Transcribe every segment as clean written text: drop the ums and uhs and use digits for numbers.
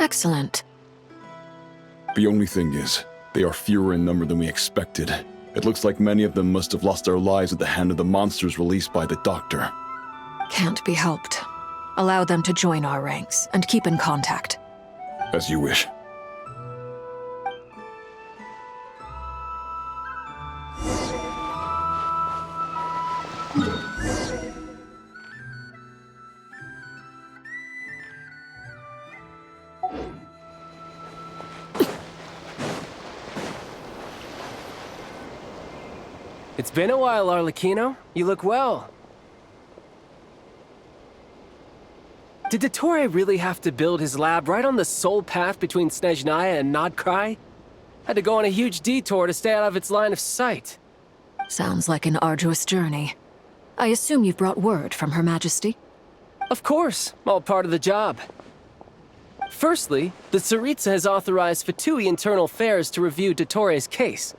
Excellent. The only thing is, they are fewer in number than we expected. It looks like many of them must have lost their lives at the hand of the monsters released by the Doctor. Can't be helped. Allow them to join our ranks and keep in contact. As you wish. It's been a while, Arlecchino. You look well. Did Dottore really have to build his lab right on the sole path between Snezhnaya and Nod-Krai? Had to go on a huge detour to stay out of its line of sight. Sounds like an arduous journey. I assume you've brought word from Her Majesty? Of course, all part of the job. Firstly, the Tsaritsa has authorized Fatui Internal Affairs to review Dottore's case.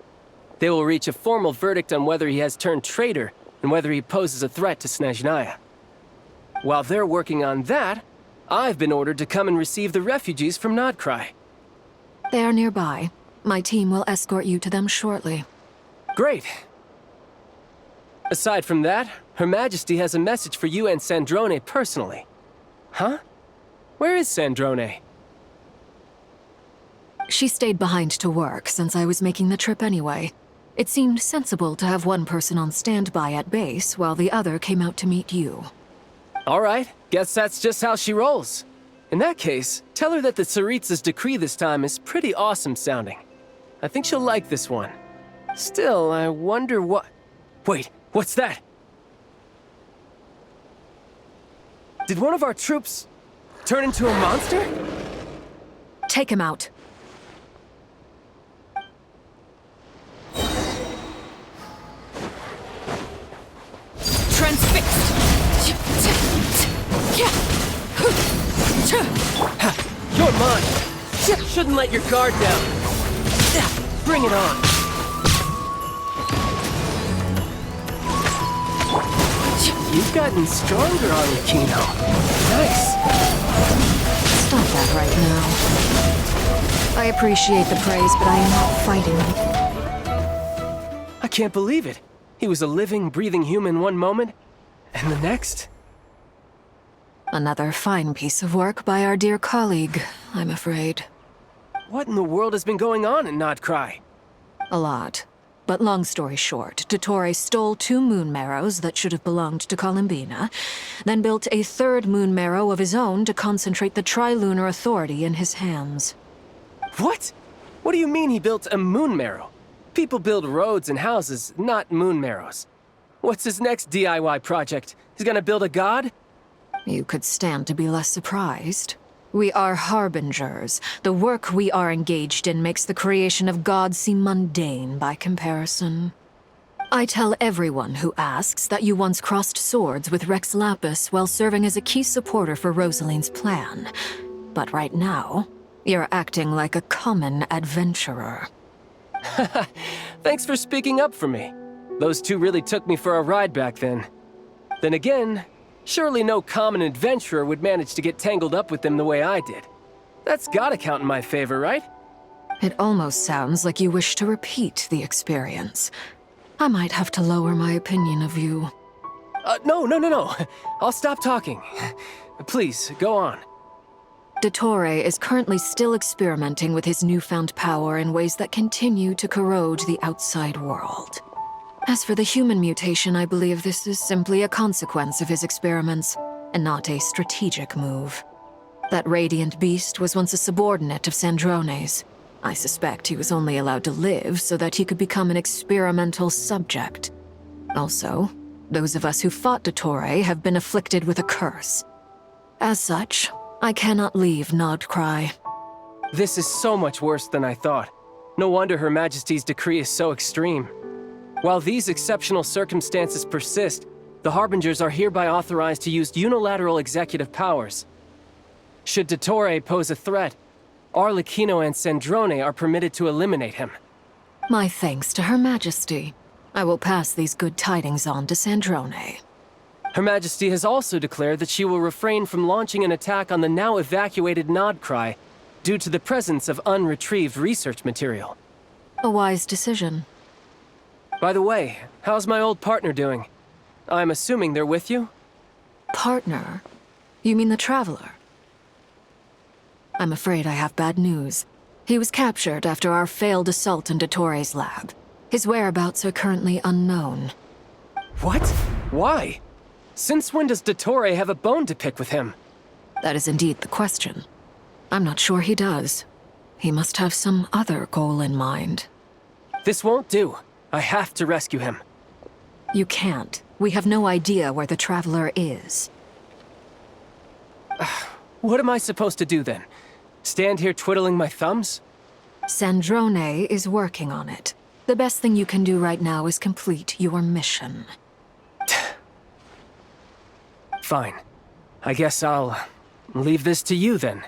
They will reach a formal verdict on whether he has turned traitor and whether he poses a threat to Snezhnaya. While they're working on that, I've been ordered to come and receive the refugees from Nod-Krai. They are nearby. My team will escort you to them shortly. Great. Aside from that, Her Majesty has a message for you and Sandrone personally. Huh? Where is Sandrone? She stayed behind to work since I was making the trip anyway. It seemed sensible to have one person on standby at base while the other came out to meet you. All right, guess that's just how she rolls. In that case, tell her that the Tsaritsa's decree this time is pretty awesome sounding. I think she'll like this one. Still, I wonder what... Wait, what's that? Did one of our troops turn into a monster? Take him out. Transfixed! You're mine! Shouldn't let your guard down. Bring it on. You've gotten stronger, Arlecchino. Nice. Stop that right now. I appreciate the praise, but I am not fighting. I can't believe it. He was a living, breathing human one moment, and the next... Another fine piece of work by our dear colleague, I'm afraid. What in the world has been going on in Nod-Krai? A lot. But long story short, Dottore stole 2 moon marrows that should have belonged to Columbina, then built a 3rd moon marrow of his own to concentrate the Tri-Lunar Authority in his hands. What? What do you mean he built a moon marrow? People build roads and houses, not moon marrows. What's his next DIY project? He's gonna build a god? You could stand to be less surprised. We are harbingers. The work we are engaged in makes the creation of gods seem mundane by comparison. I tell everyone who asks that you once crossed swords with Rex Lapis while serving as a key supporter for Rosaline's plan. But right now, you're acting like a common adventurer. Thanks for speaking up for me. Those 2 really took me for a ride back then. Then again, surely no common adventurer would manage to get tangled up with them the way I did. That's gotta count in my favor, right? It almost sounds like you wish to repeat the experience. I might have to lower my opinion of you. No. I'll stop talking. Please, go on. Dottore is currently still experimenting with his newfound power in ways that continue to corrode the outside world. As for the human mutation, I believe this is simply a consequence of his experiments, and not a strategic move. That radiant beast was once a subordinate of Sandrone's. I suspect he was only allowed to live so that he could become an experimental subject. Also, those of us who fought Dottore have been afflicted with a curse. As such, I cannot leave Nod-Krai. This is so much worse than I thought. No wonder Her Majesty's decree is so extreme. While these exceptional circumstances persist, the Harbingers are hereby authorized to use unilateral executive powers. Should Dottore pose a threat, Arlecchino and Sandrone are permitted to eliminate him. My thanks to Her Majesty. I will pass these good tidings on to Sandrone. Her Majesty has also declared that she will refrain from launching an attack on the now evacuated Nod-Krai due to the presence of unretrieved research material. A wise decision. By the way, how's my old partner doing? I'm assuming they're with you? Partner? You mean the Traveler? I'm afraid I have bad news. He was captured after our failed assault on Dottore's lab. His whereabouts are currently unknown. What? Why? Since when does Dottore have a bone to pick with him? That is indeed the question. I'm not sure he does. He must have some other goal in mind. This won't do. I have to rescue him. You can't. We have no idea where the Traveler is. What am I supposed to do then? Stand here twiddling my thumbs? Sandrone is working on it. The best thing you can do right now is complete your mission. Fine. I guess I'll leave this to you then.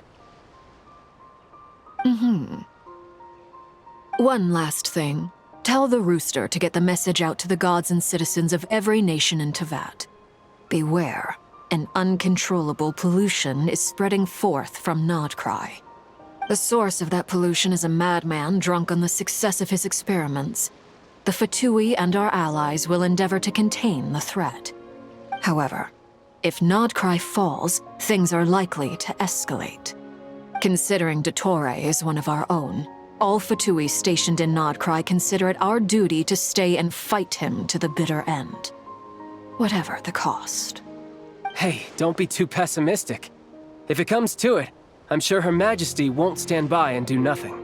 One last thing. Tell the Rooster to get the message out to the gods and citizens of every nation in Teyvat. Beware. An uncontrollable pollution is spreading forth from Nod-Krai. The source of that pollution is a madman drunk on the success of his experiments. The Fatui and our allies will endeavor to contain the threat. However, if Nod-Krai falls, things are likely to escalate. Considering Dottore is one of our own, all Fatui stationed in Nod-Krai consider it our duty to stay and fight him to the bitter end. Whatever the cost. Hey, don't be too pessimistic. If it comes to it, I'm sure Her Majesty won't stand by and do nothing.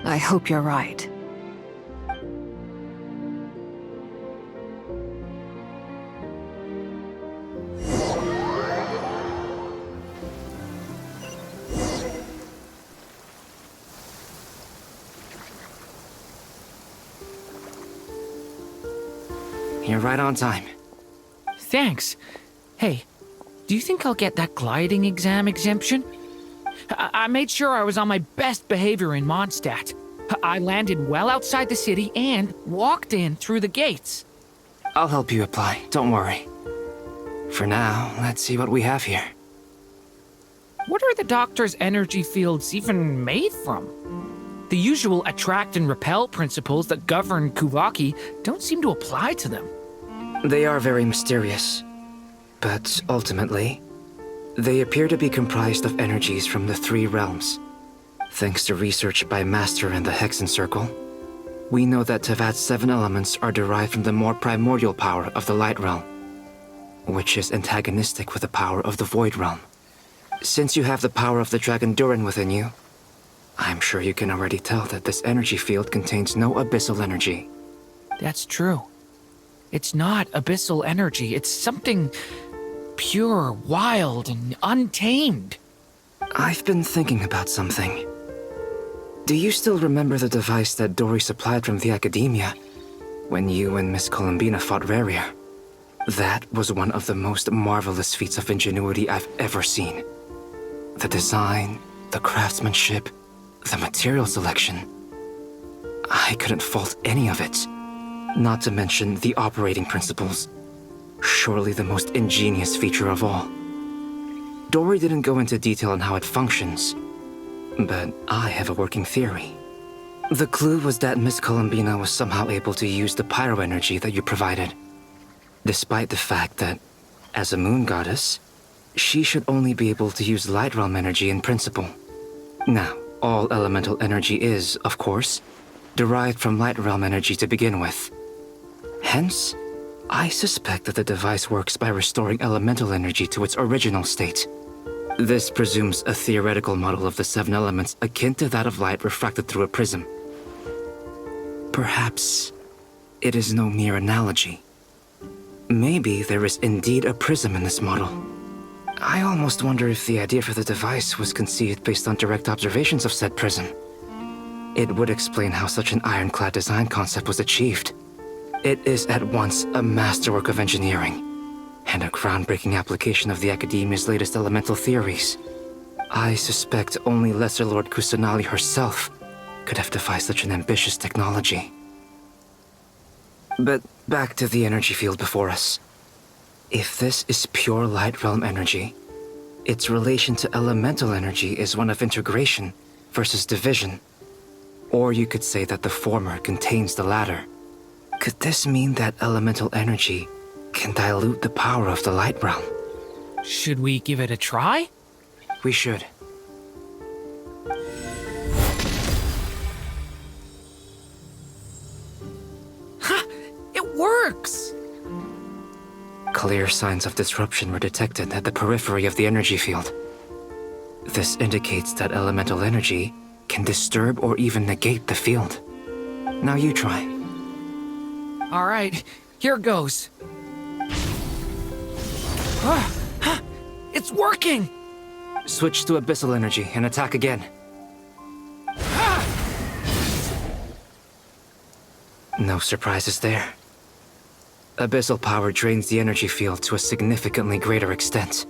I hope you're right. You're right on time. Thanks. Hey, do you think I'll get that gliding exam exemption? I made sure I was on my best behavior in Mondstadt. I landed well outside the city and walked in through the gates. I'll help you apply, don't worry. For now, let's see what we have here. What are the doctor's energy fields even made from? The usual attract and repel principles that govern Kuvaki don't seem to apply to them. They are very mysterious, but ultimately, they appear to be comprised of energies from the three realms. Thanks to research by Master and the Hexen Circle, we know that Teyvat's 7 elements are derived from the more primordial power of the Light Realm, which is antagonistic with the power of the Void Realm. Since you have the power of the Dragon Durin within you, I'm sure you can already tell that this energy field contains no abyssal energy. That's true. It's not abyssal energy, it's something pure, wild, and untamed. I've been thinking about something. Do you still remember the device that Dory supplied from the Academia when you and Miss Columbina fought Rarier? That was one of the most marvelous feats of ingenuity I've ever seen. The design, the craftsmanship, the material selection. I couldn't fault any of it. Not to mention the operating principles. Surely the most ingenious feature of all. Dory didn't go into detail on how it functions, but I have a working theory. The clue was that Miss Columbina was somehow able to use the pyro energy that you provided, despite the fact that, as a moon goddess, she should only be able to use light realm energy in principle. Now, all elemental energy is, of course, derived from light realm energy to begin with. Hence, I suspect that the device works by restoring elemental energy to its original state. This presumes a theoretical model of the 7 elements akin to that of light refracted through a prism. Perhaps it is no mere analogy. Maybe there is indeed a prism in this model. I almost wonder if the idea for the device was conceived based on direct observations of said prism. It would explain how such an ironclad design concept was achieved. It is at once a masterwork of engineering and a groundbreaking application of the Academia's latest elemental theories. I suspect only Lesser Lord Kusanali herself could have devised such an ambitious technology. But back to the energy field before us. If this is pure light realm energy, its relation to elemental energy is one of integration versus division. Or you could say that the former contains the latter. Could this mean that elemental energy can dilute the power of the light realm? Should we give it a try? We should. It works! Clear signs of disruption were detected at the periphery of the energy field. This indicates that elemental energy can disturb or even negate the field. Now you try. All right, here goes. It's working! Switch to abyssal energy and attack again. No surprises there. Abyssal power drains the energy field to a significantly greater extent.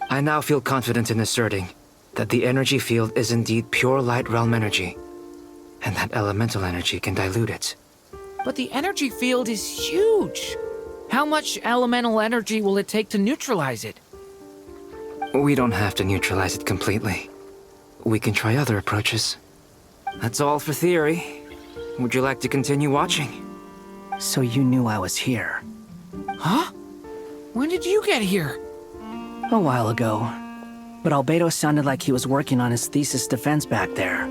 I now feel confident in asserting that the energy field is indeed pure light realm energy, and that elemental energy can dilute it. But the energy field is huge. How much elemental energy will it take to neutralize it? We don't have to neutralize it completely. We can try other approaches. That's all for theory. Would you like to continue watching? So you knew I was here. Huh? When did you get here? A while ago. But Albedo sounded like he was working on his thesis defense back there.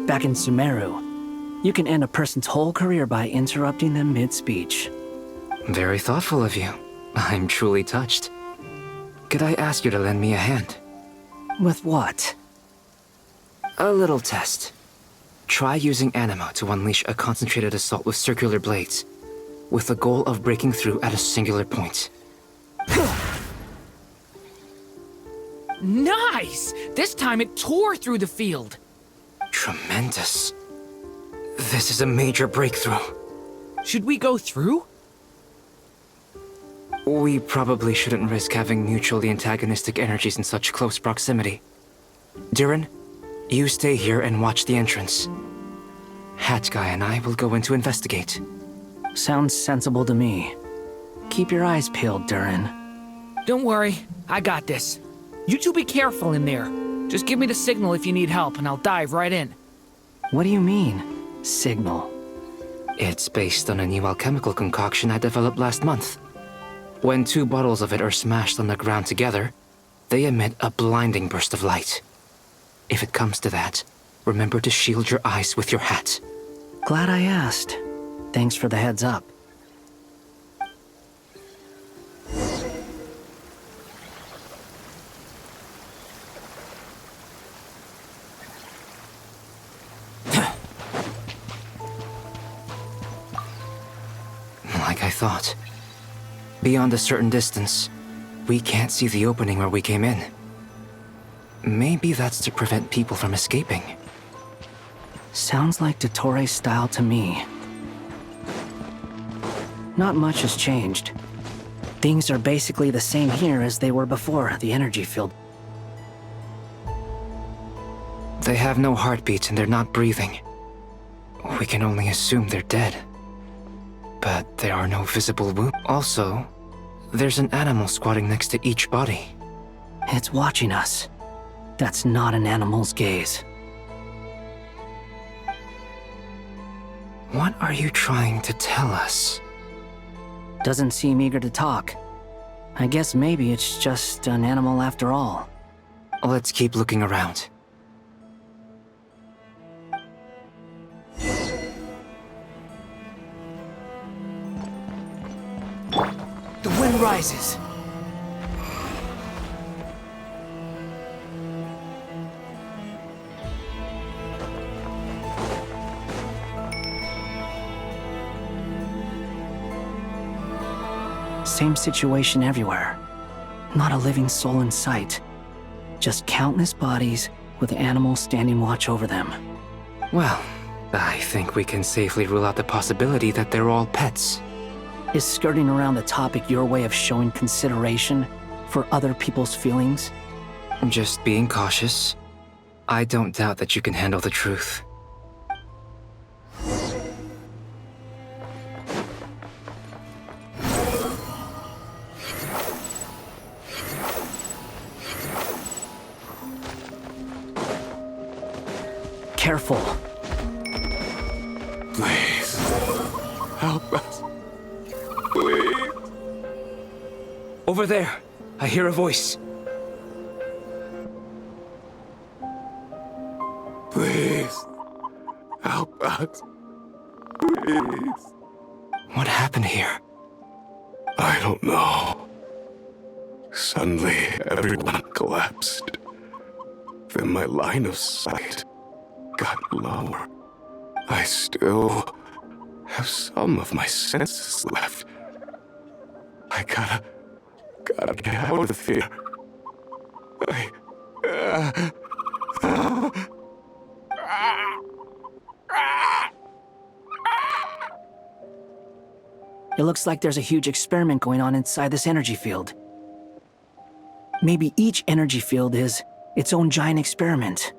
Back in Sumeru. You can end a person's whole career by interrupting them mid-speech. Very thoughtful of you. I'm truly touched. Could I ask you to lend me a hand? With what? A little test. Try using Anima to unleash a concentrated assault with circular blades, with the goal of breaking through at a singular point. Nice! This time it tore through the field. Tremendous. This is a major breakthrough. Should we go through? We probably shouldn't risk having mutually antagonistic energies in such close proximity. Durin, you stay here and watch the entrance. Hat Guy and I will go in to investigate. Sounds sensible to me. Keep your eyes peeled, Durin. Don't worry, I got this. You two be careful in there. Just give me the signal if you need help and I'll dive right in. What do you mean, signal? It's based on a new alchemical concoction I developed last month. When 2 bottles of it are smashed on the ground together, they emit a blinding burst of light. If it comes to that, remember to shield your eyes with your hat. Glad I asked. Thanks for the heads up. Like I thought. Beyond a certain distance, we can't see the opening where we came in. Maybe that's to prevent people from escaping. Sounds like Dottore's style to me. Not much has changed. Things are basically the same here as they were before the energy field. They have no heartbeat and they're not breathing. We can only assume they're dead. But there are no visible wounds. Also, there's an animal squatting next to each body. It's watching us. That's not an animal's gaze. What are you trying to tell us? Doesn't seem eager to talk. I guess maybe it's just an animal after all. Let's keep looking around. The wind rises. Same situation everywhere. Not a living soul in sight. Just countless bodies with animals standing watch over them. Well, I think we can safely rule out the possibility that they're all pets. Is skirting around the topic your way of showing consideration for other people's feelings? Just being cautious. I don't doubt that you can handle the truth. Careful. Please. Help us. Please. Over there. I hear a voice. Please. Help us. Please. What happened here? I don't know. Suddenly, everyone collapsed. Then my line of sight got lower. I still have some of my senses left. I gotta get out of here. It looks like there's a huge experiment going on inside this energy field. Maybe each energy field is its own giant experiment.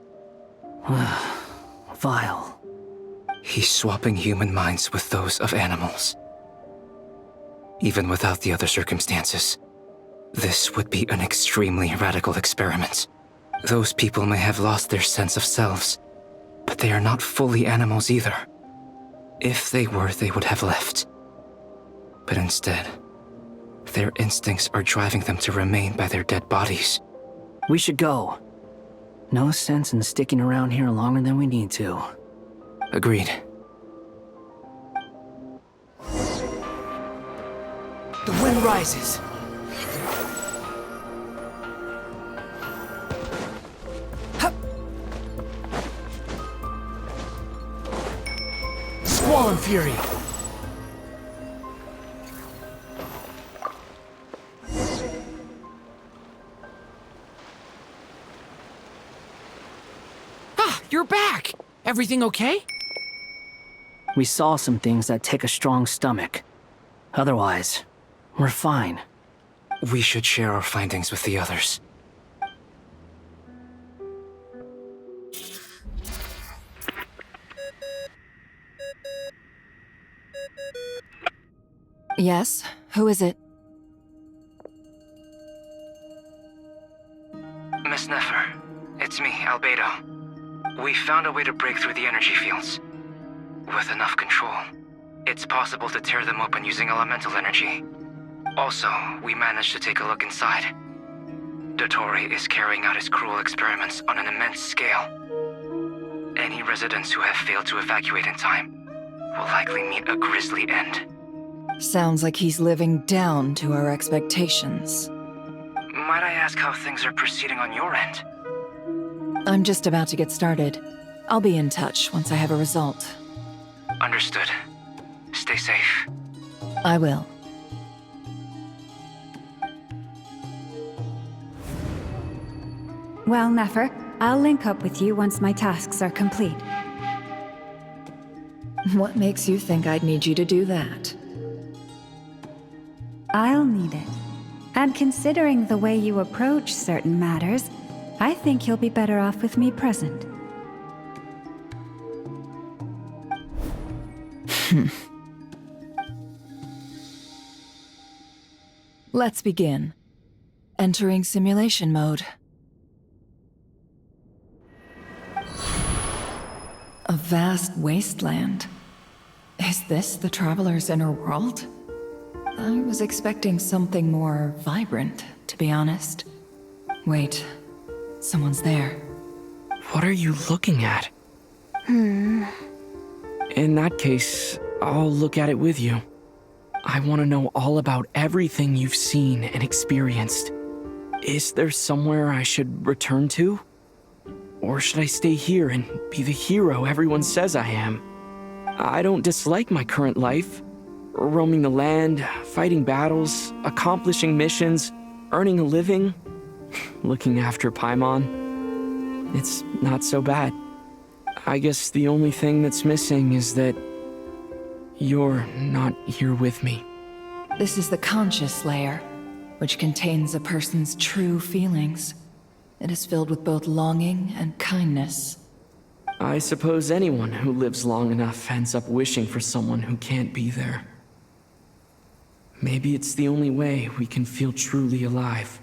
Vile. He's swapping human minds with those of animals. Even without the other circumstances, this would be an extremely radical experiment. Those people may have lost their sense of selves, but they are not fully animals either. If they were, they would have left. But instead, their instincts are driving them to remain by their dead bodies. We should go. No sense in sticking around here longer than we need to. Agreed. The wind rises. Hup. Squall and fury. Ah, you're back. Everything okay? We saw some things that take a strong stomach. Otherwise, we're fine. We should share our findings with the others. Yes? Who is it? Miss Nefer, it's me, Albedo. We found a way to break through the energy fields. With enough control, it's possible to tear them open using elemental energy. Also, we managed to take a look inside. Dottore is carrying out his cruel experiments on an immense scale. Any residents who have failed to evacuate in time will likely meet a grisly end. Sounds like he's living down to our expectations. Might I ask how things are proceeding on your end? I'm just about to get started. I'll be in touch once I have a result. Understood. Stay safe. I will. Well, Nefer, I'll link up with you once my tasks are complete. What makes you think I'd need you to do that? I'll need it. And considering the way you approach certain matters, I think you'll be better off with me present. Let's begin. Entering simulation mode. A vast wasteland. Is this the Traveler's inner world? I was expecting something more vibrant, to be honest. Wait, someone's there. What are you looking at? In that case, I'll look at it with you. I want to know all about everything you've seen and experienced. Is there somewhere I should return to? Or should I stay here and be the hero everyone says I am? I don't dislike my current life. Roaming the land, fighting battles, accomplishing missions, earning a living, looking after Paimon. It's not so bad. I guess the only thing that's missing is that you're not here with me. This is the conscious layer, which contains a person's true feelings. It is filled with both longing and kindness. I suppose anyone who lives long enough ends up wishing for someone who can't be there. Maybe it's the only way we can feel truly alive.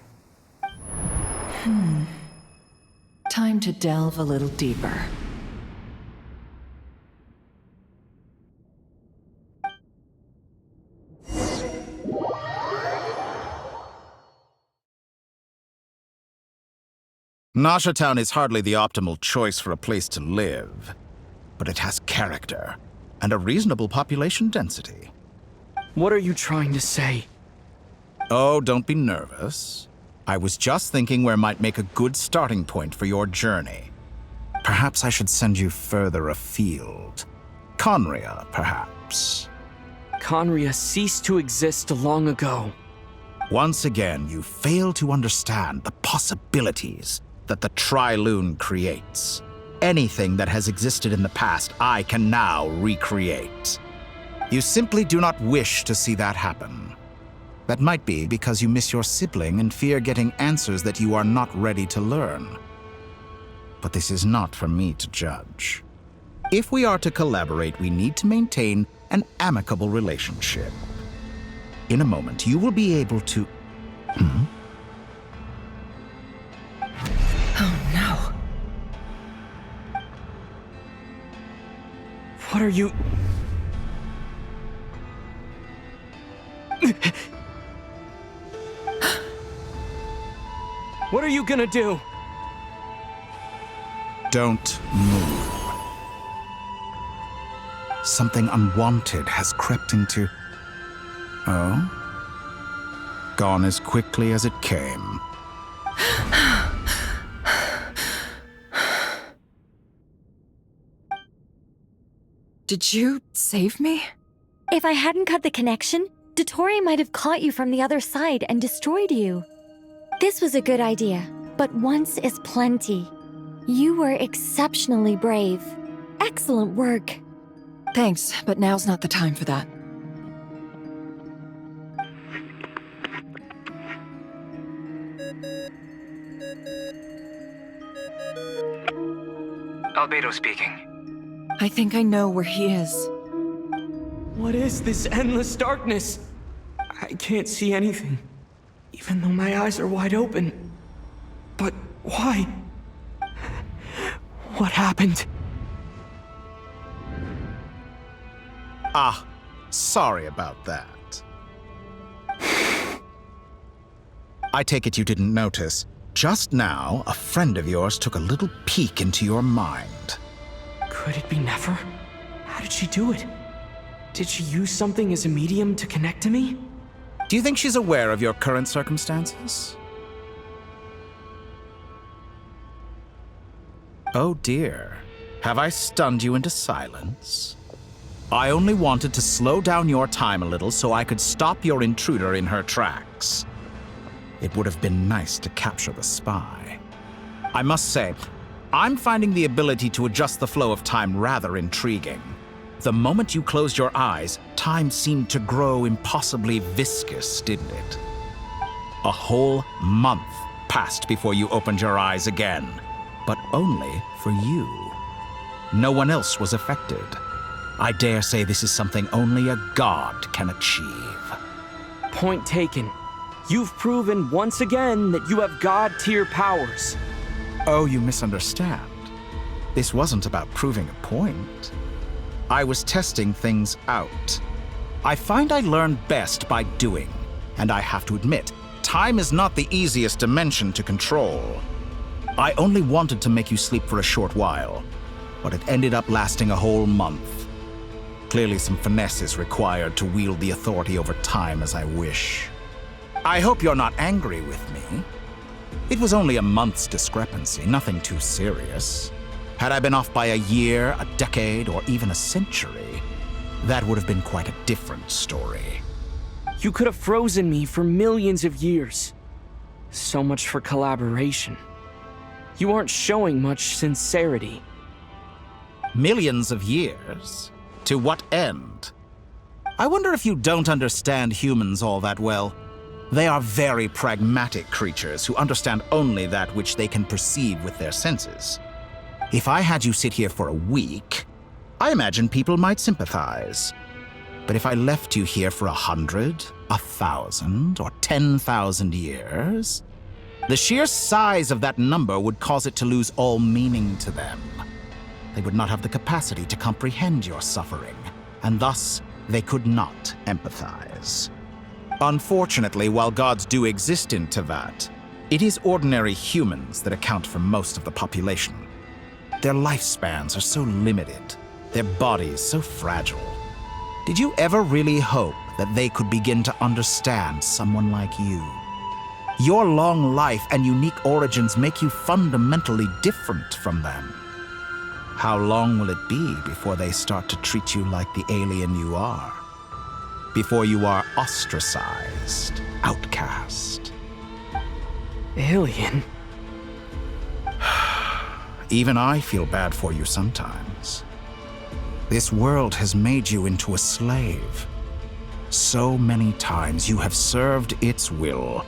Time to delve a little deeper. Nasha Town is hardly the optimal choice for a place to live, but it has character and a reasonable population density. What are you trying to say? Oh, don't be nervous. I was just thinking where might make a good starting point for your journey. Perhaps I should send you further afield. Conria, perhaps. Conria ceased to exist long ago. Once again, you fail to understand the possibilities that the Tri-Lune creates. Anything that has existed in the past, I can now recreate. You simply do not wish to see that happen. That might be because you miss your sibling and fear getting answers that you are not ready to learn. But this is not for me to judge. If we are to collaborate, we need to maintain an amicable relationship. In a moment, you will be able to... Oh no. What are you... What are you gonna do? Don't move. Something unwanted has crept into... Oh? Gone as quickly as it came. Did you save me? If I hadn't cut the connection, Dottore might have caught you from the other side and destroyed you. This was a good idea, but once is plenty. You were exceptionally brave. Excellent work. Thanks, but now's not the time for that. Albedo speaking. I think I know where he is. What is this endless darkness? I can't see anything, even though my eyes are wide open. But why? What happened? Ah, sorry about that. I take it you didn't notice. Just now, a friend of yours took a little peek into your mind. Could it be Nefer? How did she do it? Did she use something as a medium to connect to me? Do you think she's aware of your current circumstances? Oh dear. Have I stunned you into silence? I only wanted to slow down your time a little so I could stop your intruder in her tracks. It would have been nice to capture the spy. I must say, I'm finding the ability to adjust the flow of time rather intriguing. The moment you closed your eyes, time seemed to grow impossibly viscous, didn't it? A whole month passed before you opened your eyes again, but only for you. No one else was affected. I dare say this is something only a god can achieve. Point taken. You've proven once again that you have god-tier powers. Oh, you misunderstand. This wasn't about proving a point. I was testing things out. I find I learn best by doing, and I have to admit, time is not the easiest dimension to control. I only wanted to make you sleep for a short while, but it ended up lasting a whole month. Clearly some finesse is required to wield the authority over time as I wish. I hope you're not angry with me. It was only a month's discrepancy, nothing too serious. Had I been off by a year, a decade, or even a century, that would have been quite a different story. You could have frozen me for millions of years. So much for collaboration. You aren't showing much sincerity. Millions of years? To what end? I wonder if you don't understand humans all that well. They are very pragmatic creatures who understand only that which they can perceive with their senses. If I had you sit here for a week, I imagine people might sympathize. But if I left you here for 100, 1,000, or 10,000 years, the sheer size of that number would cause it to lose all meaning to them. They would not have the capacity to comprehend your suffering, and thus they could not empathize. Unfortunately, while gods do exist in Tevat, It is ordinary humans that account for most of the population. Their lifespans are so limited, their bodies so fragile. Did you ever really hope that they could begin to understand someone like you? Your long life and unique origins make you fundamentally different from them. How long will it be before they start to treat you like the alien you are? Before you are ostracized, outcast? Alien? Even I feel bad for you sometimes. This world has made you into a slave. So many times you have served its will,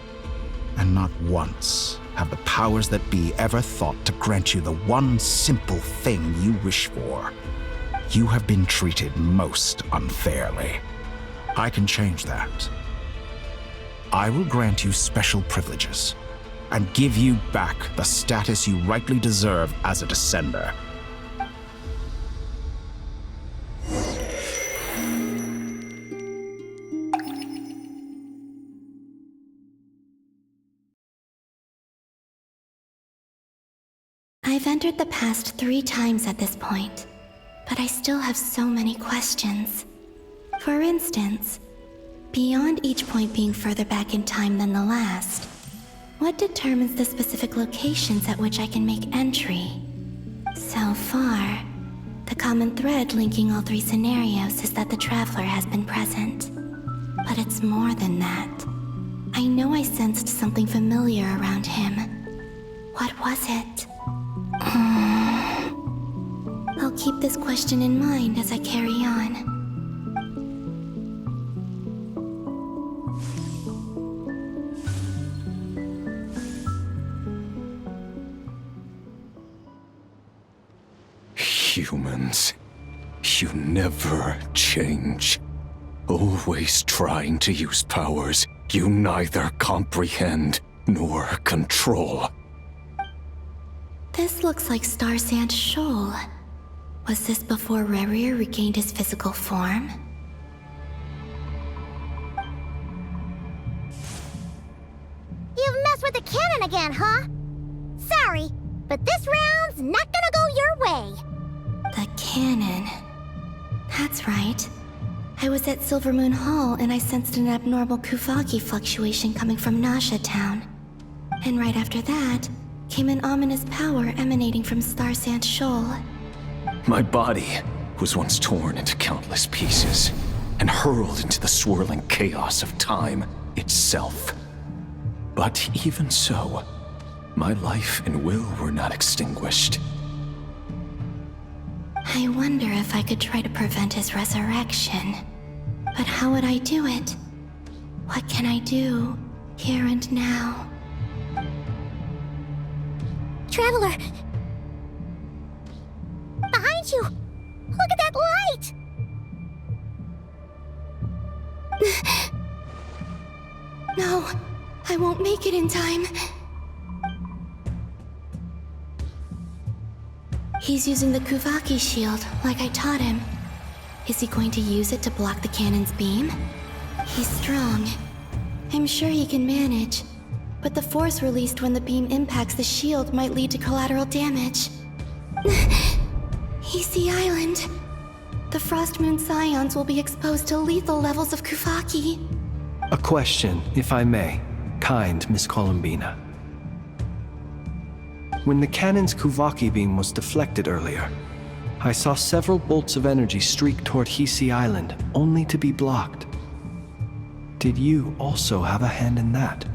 and not once have the powers that be ever thought to grant you the one simple thing you wish for. You have been treated most unfairly. I can change that. I will grant you special privileges and give you back the status you rightly deserve as a descender. I've entered the past 3 times at this point, but I still have so many questions. For instance, beyond each point being further back in time than the last, what determines the specific locations at which I can make entry? So far, the common thread linking all 3 scenarios is that the Traveler has been present. But it's more than that. I know I sensed something familiar around him. What was it? I'll keep this question in mind as I carry on. Humans, you never change. Always trying to use powers you neither comprehend nor control. This looks like Star Sand Shoal. Was this before Rerir regained his physical form? You've messed with the cannon again, huh? Sorry, but this round's not gonna go your way. The cannon. That's right. I was at Silver Moon Hall and I sensed an abnormal Kuvaki fluctuation coming from Nasha Town. And right after that, came an ominous power emanating from Star Sand Shoal. My body was once torn into countless pieces and hurled into the swirling chaos of time itself. But even so, my life and will were not extinguished. I wonder if I could try to prevent his resurrection. But how would I do it? What can I do, here and now? Traveler! Behind you! Look at that light! No, I won't make it in time. He's using the Kuvaki shield, like I taught him. Is he going to use it to block the cannon's beam? He's strong. I'm sure he can manage. But the force released when the beam impacts the shield might lead to collateral damage. Easy Island. The Frost Moon Scions will be exposed to lethal levels of Kuvaki. A question, if I may, kind Miss Columbina. When the cannon's Kuvaki beam was deflected earlier, I saw several bolts of energy streak toward Hisi Island, only to be blocked. Did you also have a hand in that?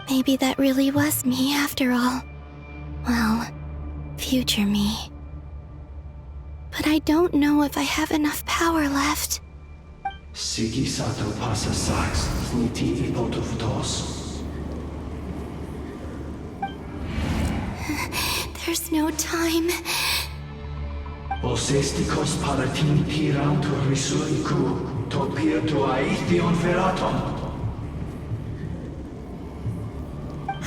Maybe that really was me after all. Well, future me. But I don't know if I have enough power left. Sigi sato pasa sax, niti ipotuftos. There's no time. Osestikos palatini tiram to risuiku, to pirto aithion veraton.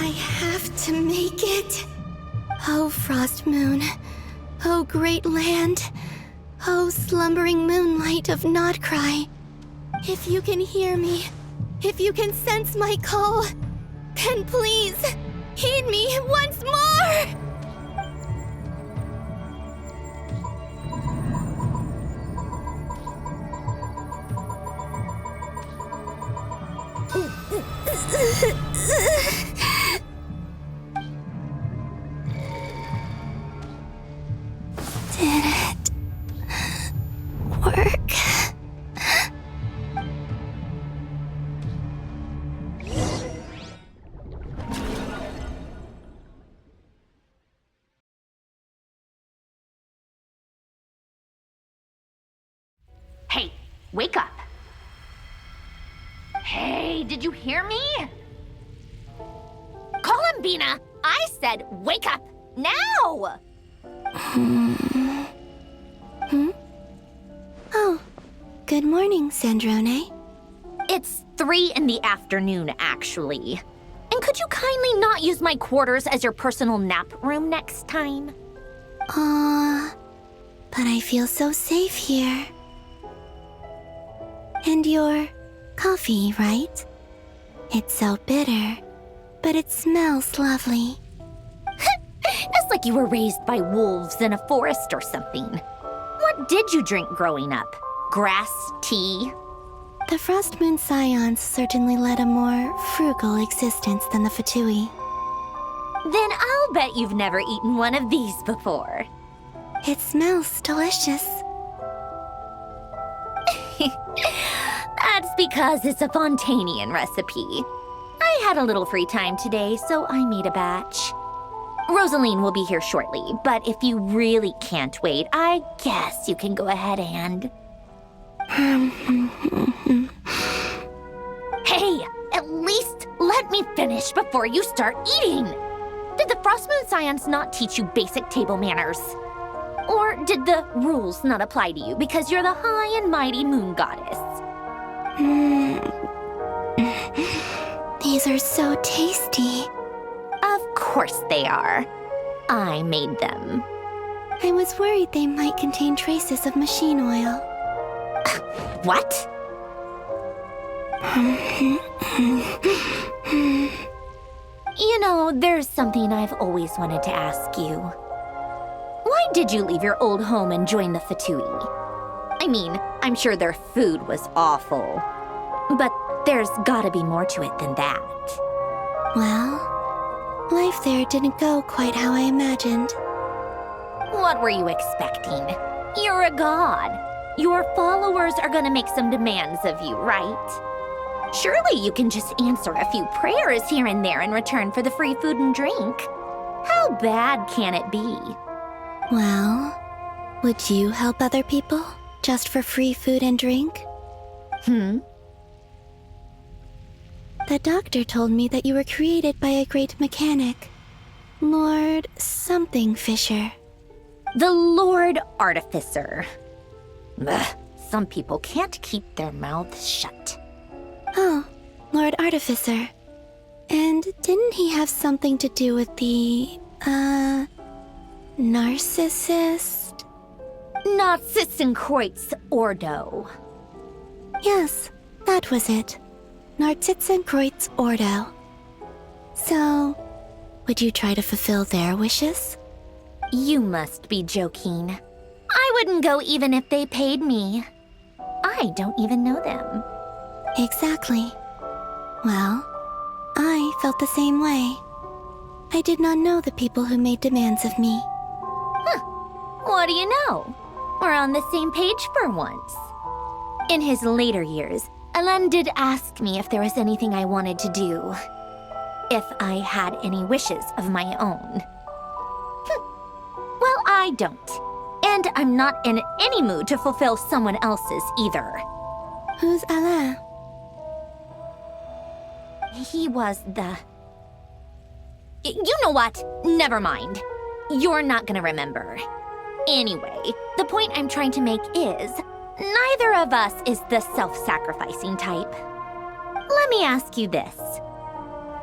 I have to make it. Oh, Frost Moon. Oh, great land. Oh, slumbering moonlight of Nod-Krai. If you can hear me, If you can sense my call, then please, heed me once more! Did it work? Hey, wake up. Hey, did you hear me? Columbina, I said wake up now! Oh, good morning, Sandrone. It's 3 in the afternoon, actually. And could you kindly not use my quarters as your personal nap room next time? But I feel so safe here. And your coffee, right? It's so bitter, but it smells lovely. It's like you were raised by wolves in a forest or something. What did you drink growing up? Grass tea? The Frost Moon Scions certainly led a more frugal existence than the Fatui. Then I'll bet you've never eaten one of these before. It smells delicious. That's because it's a Fontanian recipe. I had a little free time today, so I made a batch. Rosaline will be here shortly, but if you really can't wait, I guess you can go ahead and... Hey, at least let me finish before you start eating! Did the Frost Moon Scions not teach you basic table manners? Or did the rules not apply to you because you're the high and mighty moon goddess? These are so tasty. Of course they are. I made them. I was worried they might contain traces of machine oil. What? You know, there's something I've always wanted to ask you. Why did you leave your old home and join the Fatui? I mean, I'm sure their food was awful. But there's gotta be more to it than that. Well, life there didn't go quite how I imagined. What were you expecting? You're a god. Your followers are gonna make some demands of you, right? Surely you can just answer a few prayers here and there in return for the free food and drink. How bad can it be? Well, would you help other people just for free food and drink? The doctor told me that you were created by a great mechanic, Lord something Fisher. The Lord Artificer. Ugh, some people can't keep their mouths shut. Oh, Lord Artificer. And didn't he have something to do with the, narcissist? Narcissenkreuz Ordo. Yes, that was it. Narcissenkreuz Ordo. So, would you try to fulfill their wishes? You must be joking. I wouldn't go even if they paid me. I don't even know them. Exactly. Well, I felt the same way. I did not know the people who made demands of me. What do you know? We're on the same page for once. In his later years, Alan did ask me if there was anything I wanted to do. If I had any wishes of my own. Well, I don't. And I'm not in any mood to fulfill someone else's either. Who's Alain? He was the... You know what? Never mind. You're not gonna remember. Anyway, the point I'm trying to make is, neither of us is the self-sacrificing type. Let me ask you this.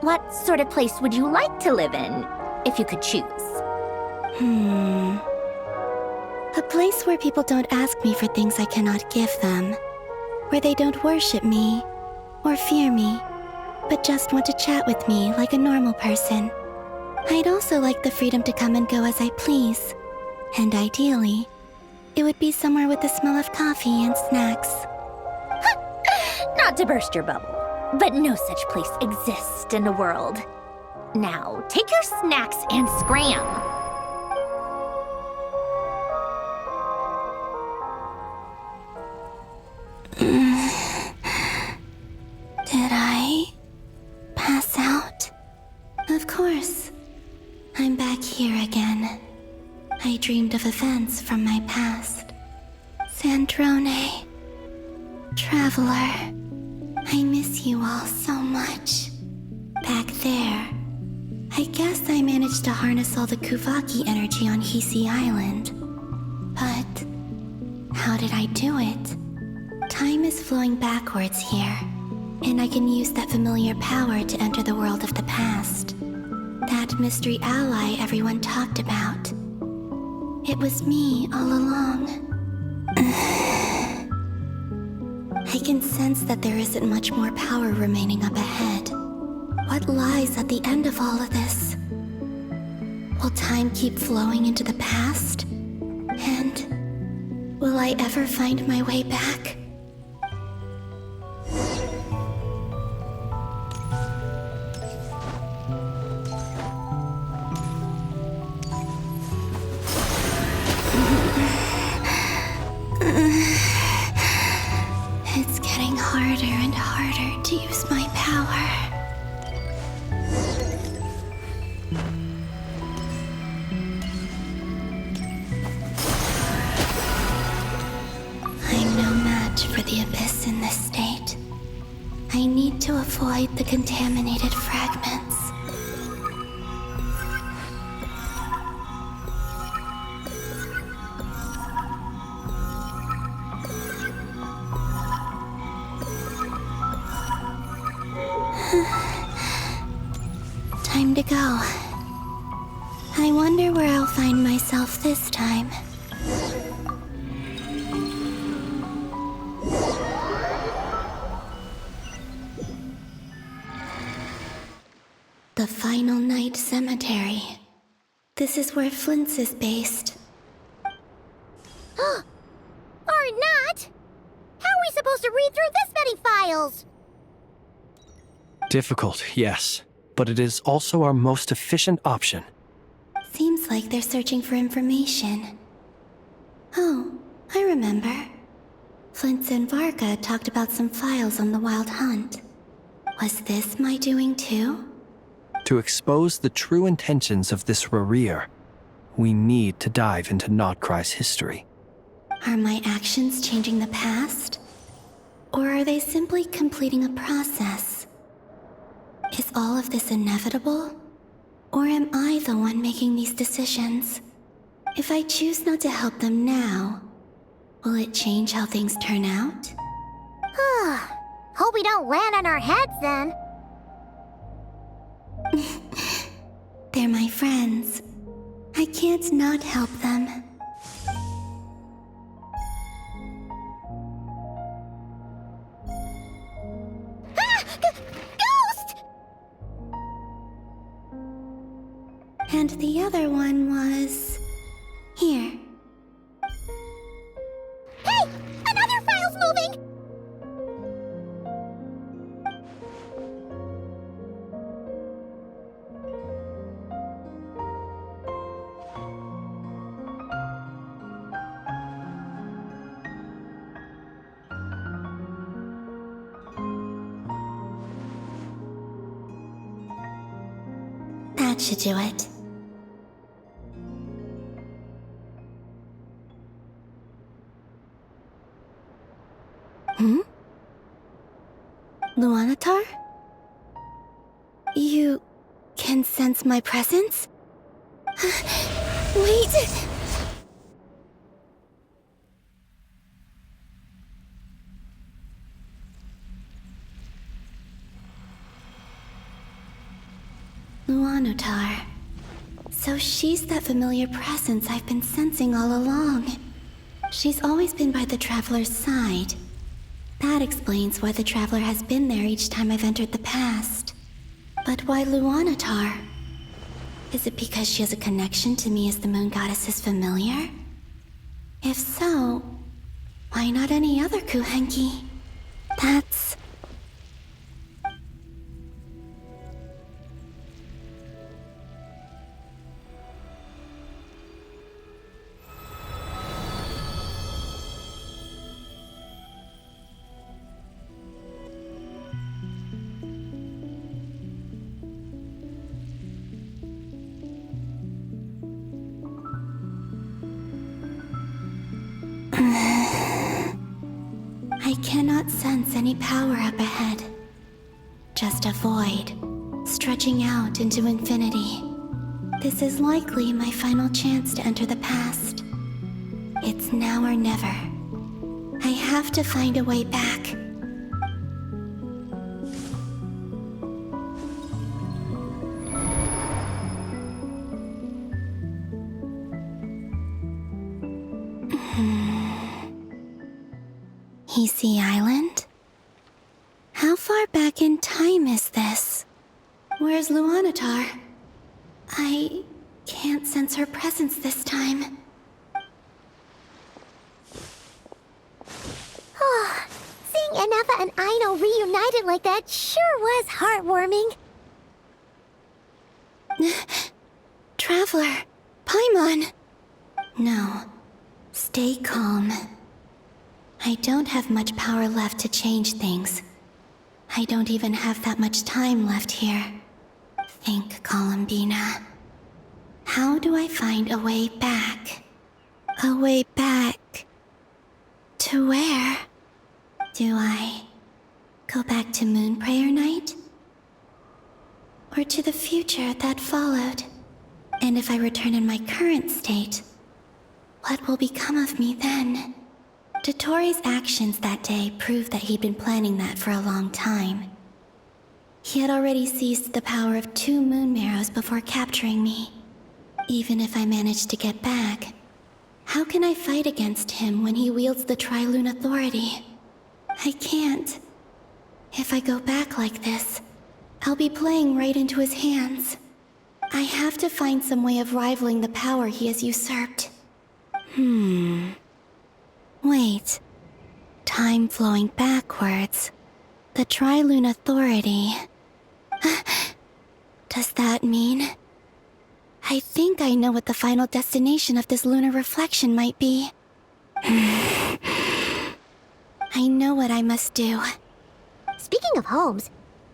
What sort of place would you like to live in, if you could choose? A place where people don't ask me for things I cannot give them. Where they don't worship me or fear me, but just want to chat with me like a normal person. I'd also like the freedom to come and go as I please. And ideally, it would be somewhere with the smell of coffee and snacks. Not to burst your bubble, but no such place exists in the world. Now, take your snacks and scram. Did I pass out? Of course. I'm back here again. I dreamed of events from my past. Sandrone. Traveler. I miss you all so much. Back there. I guess I managed to harness all the Kuvaki energy on Hisi Island. But how did I do it? Time is flowing backwards here, and I can use that familiar power to enter the world of the past. That mystery ally everyone talked about. It was me all along. I can sense that there isn't much more power remaining up ahead. What lies at the end of all of this? Will time keep flowing into the past? And will I ever find my way back? It's getting harder and harder to use my power. I'm no match for the Abyss in this state. I need to avoid the contaminated fragments. Time to go. I wonder where I'll find myself this time. The Final Night Cemetery. This is where Flint's is based. Or not! How are we supposed to read through this many files? Difficult, yes, but it is also our most efficient option. Seems like they're searching for information. Oh, I remember. Flint and Varka talked about some files on the Wild Hunt. Was this my doing too? To expose the true intentions of this Rarir, we need to dive into Nod-Krai's history. Are my actions changing the past? Or are they simply completing a process? Is all of this inevitable? Or am I the one making these decisions? If I choose not to help them now, will it change how things turn out? Hope we don't land on our heads then. They're my friends. I can't not help them. Ghost! And the other one was... here. Hey! Another file's moving! That should do it. Luanatar? You can sense my presence? Wait! Luanatar. So she's that familiar presence I've been sensing all along. She's always been by the Traveler's side. That explains why the Traveler has been there each time I've entered the past. But why Luanatar? Is it because she has a connection to me as the Moon Goddess's familiar? If so, why not any other Kuhenki? That's... I cannot sense any power up ahead. Just a void, stretching out into infinity. This is likely my final chance to enter the past. It's now or never. I have to find a way back. Hisi Island? How far back in time is this? Where's Luanatar? I can't sense her presence this time. Oh, seeing Anafa and Aino reunited like that sure was heartwarming. Traveler, Paimon. No, stay calm. I don't have much power left to change things. I don't even have that much time left here. Think, Columbina. How do I find a way back? A way back... to where? Do I go back to Moon Prayer Night? Or to the future that followed? And if I return in my current state, what will become of me then? Dotori's actions that day proved that he'd been planning that for a long time. He had already seized the power of 2 moon marrows before capturing me. Even if I managed to get back, how can I fight against him when he wields the Tri-Lune Authority? I can't. If I go back like this, I'll be playing right into his hands. I have to find some way of rivaling the power he has usurped. Wait. Time flowing backwards. The Tri-Lune Authority. Does that mean... I think I know what the final destination of this lunar reflection might be. I know what I must do. Speaking of homes,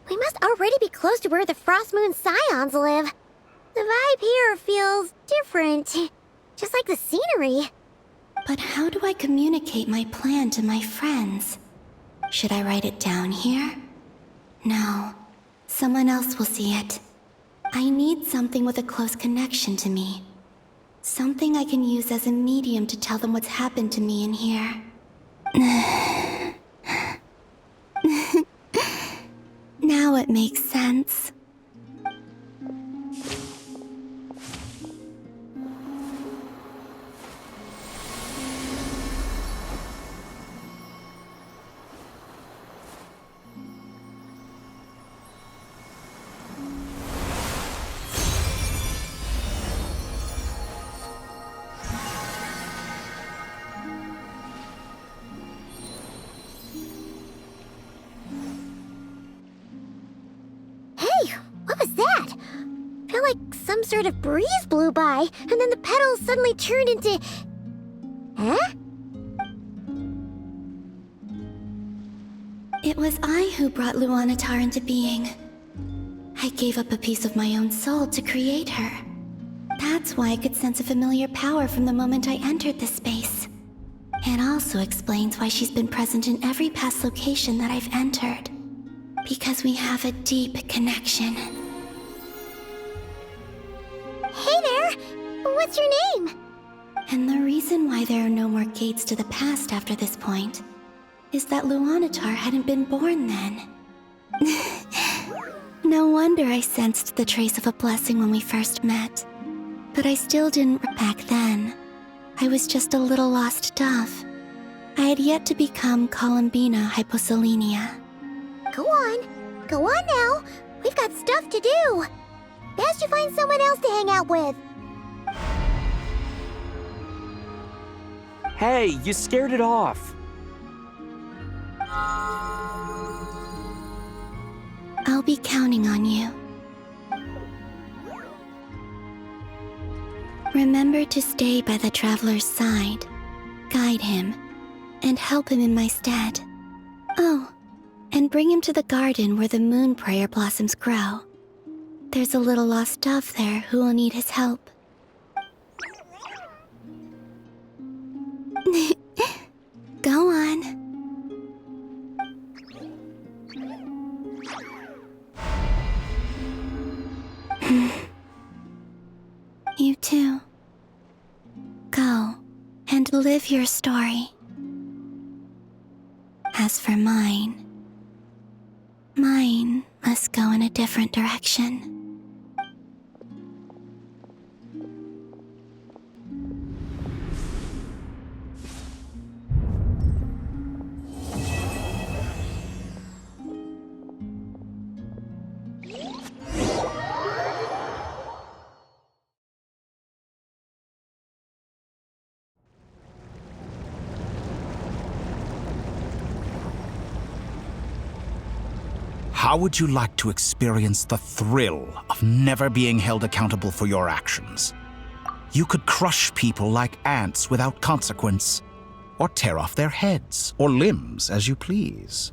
we must already be close to where the Frost Moon Scions live. The vibe here feels different, just like the scenery. But how do I communicate my plan to my friends? Should I write it down here? No. Someone else will see it. I need something with a close connection to me. Something I can use as a medium to tell them what's happened to me in here. Now it makes sense. Some sort of breeze blew by, and then the petals suddenly turned into... Huh? It was I who brought Luanatar into being. I gave up a piece of my own soul to create her. That's why I could sense a familiar power from the moment I entered this space. It also explains why she's been present in every past location that I've entered. Because we have a deep connection. Hey there! What's your name? And the reason why there are no more gates to the past after this point is that Luanatar hadn't been born then. No wonder I sensed the trace of a blessing when we first met. But I still didn't back then. I was just a little lost dove. I had yet to become Columbina Hyposelenia. Go on now. We've got stuff to do. Best you find someone else to hang out with. Hey, you scared it off. I'll be counting on you. Remember to stay by the traveler's side, guide him, and help him in my stead. Oh, and bring him to the garden where the moon prayer blossoms grow. There's a little lost dove there who will need his help. Go on. You too. Go and live your story. As for mine must go in a different direction. How would you like to experience the thrill of never being held accountable for your actions? You could crush people like ants without consequence, or tear off their heads or limbs as you please.